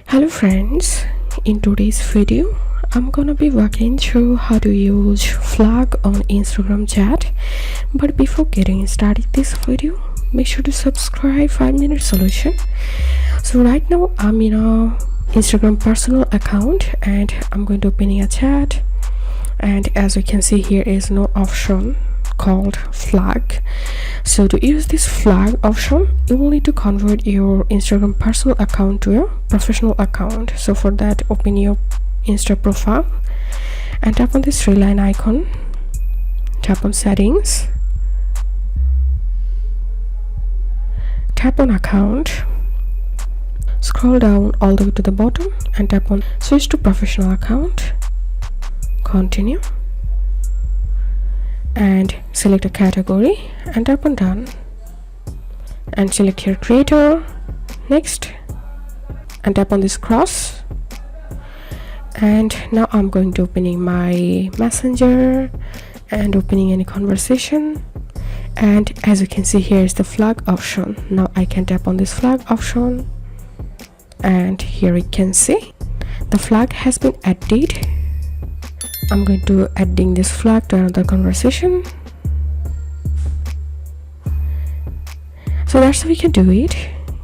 Hello friends, in today's video I'm gonna be walking through how to use flag on Instagram chat. But before getting started this video, make sure to subscribe 5-minute solution. So right now I'm in a Instagram personal account and I'm going to open a chat, and as you can see here is no option called flag. So to use this flag option, you will need to convert your Instagram personal account to a professional account. So for that, open your Insta profile and tap on this three line icon, tap on settings, tap on account, scroll down all the way to the bottom and tap on switch to professional account, continue, and select a category and tap on done and select your creator, next, and tap on this cross. And now I'm going to opening my messenger and opening any conversation, and as you can see here is the flag option. Now I can tap on this flag option and here you can see the flag has been added. I'm going to adding this flag to another conversation. So that's how we can do it.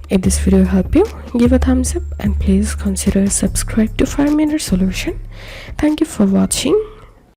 If this video helped you, give a thumbs up and please consider subscribe to 5-minute solution. Thank you for watching.